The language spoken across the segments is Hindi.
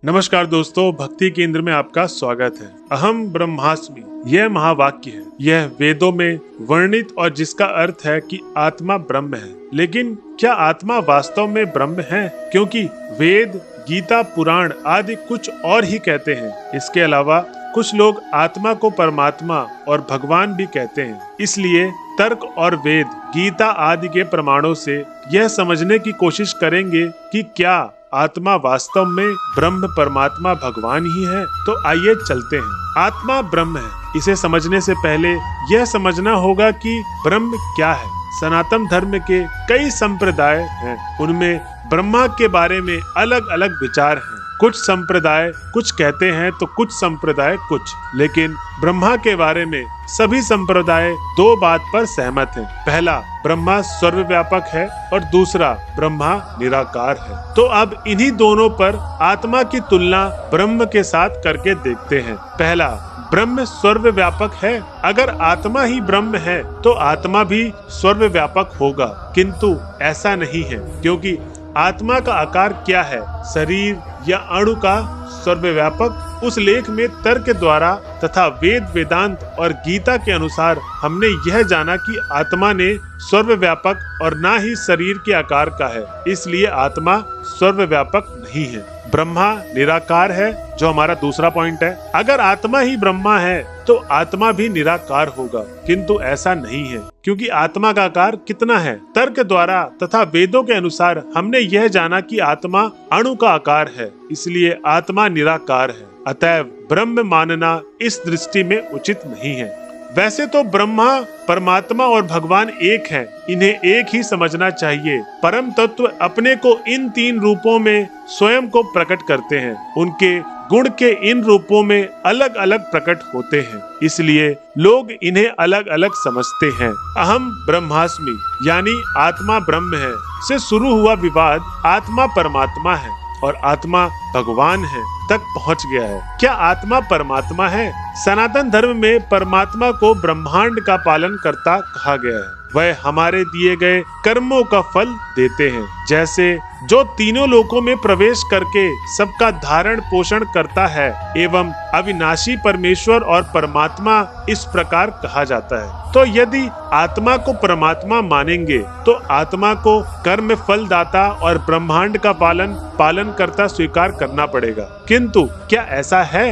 नमस्कार दोस्तों, भक्ति केंद्र में आपका स्वागत है। अहम ब्रह्मास्मि यह महावाक्य है। यह वेदों में वर्णित और जिसका अर्थ है कि आत्मा ब्रह्म है। लेकिन क्या आत्मा वास्तव में ब्रह्म है? क्योंकि वेद, गीता, पुराण आदि कुछ और ही कहते हैं। इसके अलावा कुछ लोग आत्मा को परमात्मा और भगवान भी कहते हैं। इसलिए तर्क और वेद, गीता आदि के प्रमाणों से यह समझने की कोशिश करेंगे कि क्या आत्मा वास्तव में ब्रह्म, परमात्मा, भगवान ही है। तो आइए चलते हैं। आत्मा ब्रह्म है, इसे समझने से पहले यह समझना होगा कि ब्रह्म क्या है। सनातन धर्म के कई संप्रदाय हैं, उनमें ब्रह्मा के बारे में अलग अलग विचार हैं। कुछ संप्रदाय कुछ कहते हैं तो कुछ संप्रदाय कुछ, लेकिन ब्रह्मा के बारे में सभी संप्रदाय दो बात पर सहमत हैं। पहला, ब्रह्मा सर्वव्यापक है और दूसरा, ब्रह्मा निराकार है। तो अब इन्हीं दोनों पर आत्मा की तुलना ब्रह्म के साथ करके देखते हैं। पहला, ब्रह्म सर्वव्यापक है। अगर आत्मा ही ब्रह्म है तो आत्मा भी सर्वव्यापक होगा, किंतु ऐसा नहीं है, क्योंकि आत्मा का आकार क्या है, शरीर या अणु का सर्वव्यापक। उस लेख में तर्क द्वारा तथा वेद, वेदांत और गीता के अनुसार हमने यह जाना कि आत्मा ने सर्वव्यापक और ना ही शरीर के आकार का है, इसलिए आत्मा सर्वव्यापक नहीं है। ब्रह्मा निराकार है, जो हमारा दूसरा पॉइंट है। अगर आत्मा ही ब्रह्मा है तो आत्मा भी निराकार होगा, किंतु ऐसा नहीं है, क्योंकि आत्मा का आकार कितना है। तर्क द्वारा तथा वेदों के अनुसार हमने यह जाना कि आत्मा अणु का आकार है, इसलिए आत्मा निराकार है। अतएव ब्रह्म मानना इस दृष्टि में उचित नहीं है। वैसे तो ब्रह्मा, परमात्मा और भगवान एक हैं, इन्हें एक ही समझना चाहिए। परम तत्व अपने को इन तीन रूपों में स्वयं को प्रकट करते हैं। उनके गुण के इन रूपों में अलग अलग प्रकट होते हैं, इसलिए लोग इन्हें अलग अलग समझते हैं। अहम ब्रह्मास्मि यानी आत्मा ब्रह्म है से शुरू हुआ विवाद आत्मा परमात्मा है और आत्मा भगवान है तक पहुंच गया है। क्या आत्मा परमात्मा है? सनातन धर्म में परमात्मा को ब्रह्मांड का पालन करता कहा गया है। वह हमारे दिए गए कर्मों का फल देते हैं, जैसे जो तीनों लोकों में प्रवेश करके सबका धारण पोषण करता है एवं अविनाशी परमेश्वर और परमात्मा इस प्रकार कहा जाता है। तो यदि आत्मा को परमात्मा मानेंगे तो आत्मा को कर्म फल दाता और ब्रह्मांड का पालन करता स्वीकार करना पड़ेगा। किंतु क्या ऐसा है?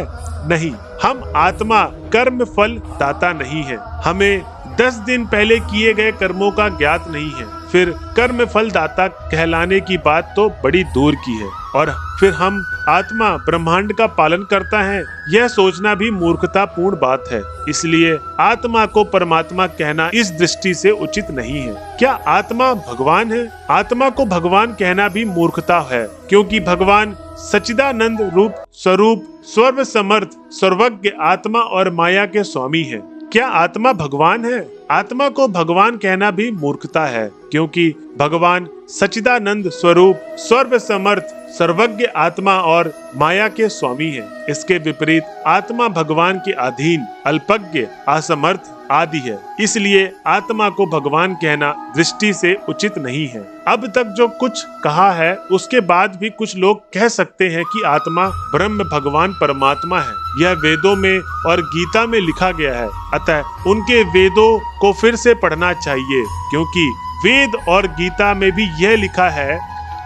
नहीं, हम आत्मा कर्म फल दाता नहीं है। हमें 10 दिन पहले किए गए कर्मों का ज्ञात नहीं है, फिर कर्म फल दाता कहलाने की बात तो बड़ी दूर की है। और फिर हम आत्मा ब्रह्मांड का पालन करता है, यह सोचना भी मूर्खतापूर्ण बात है। इसलिए आत्मा को परमात्मा कहना इस दृष्टि से उचित नहीं है। क्या आत्मा भगवान है? आत्मा को भगवान कहना भी मूर्खता है, क्योंकि भगवान सच्चिदानंद रूप स्वरूप, सर्व समर्थ, सर्वज्ञ आत्मा और माया के स्वामी है। क्या आत्मा भगवान है? आत्मा को भगवान कहना भी मूर्खता है, क्योंकि भगवान सच्चिदानंद स्वरूप, सर्व समर्थ, सर्वज्ञ आत्मा और माया के स्वामी है। इसके विपरीत आत्मा भगवान के अधीन, अल्पज्ञ, असमर्थ आदि है। इसलिए आत्मा को भगवान कहना दृष्टि से उचित नहीं है। अब तक जो कुछ कहा है उसके बाद भी कुछ लोग कह सकते हैं कि आत्मा ब्रह्म, भगवान, परमात्मा है। यह वेदों में और गीता में लिखा गया है, अतः उनके वेदों को फिर से पढ़ना चाहिए, क्योंकि वेद और गीता में भी यह लिखा है,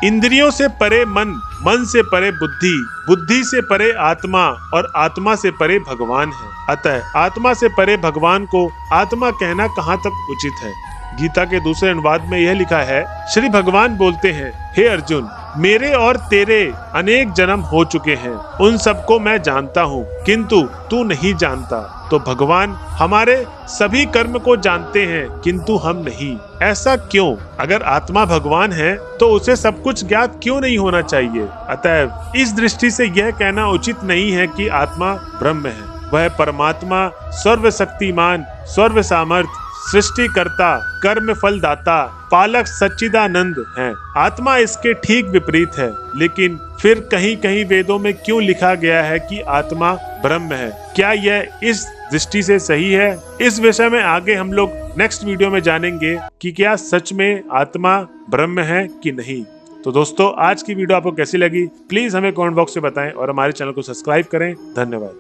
इंद्रियों से परे मन, मन से परे बुद्धि, बुद्धि से परे आत्मा और आत्मा से परे भगवान है। अतः आत्मा से परे भगवान को आत्मा कहना कहाँ तक उचित है? गीता के दूसरे अनुवाद में यह लिखा है, श्री भगवान बोलते हैं, हे अर्जुन, मेरे और तेरे अनेक जन्म हो चुके हैं, उन सबको मैं जानता हूँ, किंतु तू नहीं जानता। तो भगवान हमारे सभी कर्म को जानते हैं, किंतु हम नहीं। ऐसा क्यों? अगर आत्मा भगवान है तो उसे सब कुछ ज्ञात क्यों नहीं होना चाहिए? अतएव इस दृष्टि से यह कहना उचित नहीं है कि आत्मा ब्रह्म है। वह परमात्मा सर्वशक्तिमान, सर्व सामर्थ, सृष्टिकर्ता, कर्म फल दाता, पालक, सच्चिदानंद है। आत्मा इसके ठीक विपरीत है। लेकिन फिर कहीं कहीं वेदों में क्यों लिखा गया है कि आत्मा ब्रह्म है? क्या यह इस दृष्टि से सही है? इस विषय में आगे हम लोग नेक्स्ट वीडियो में जानेंगे कि क्या सच में आत्मा ब्रह्म है कि नहीं। तो दोस्तों आज की वीडियो आपको कैसी लगी प्लीज हमें कमेंट बॉक्स में बताएं और हमारे चैनल को सब्सक्राइब करें। धन्यवाद।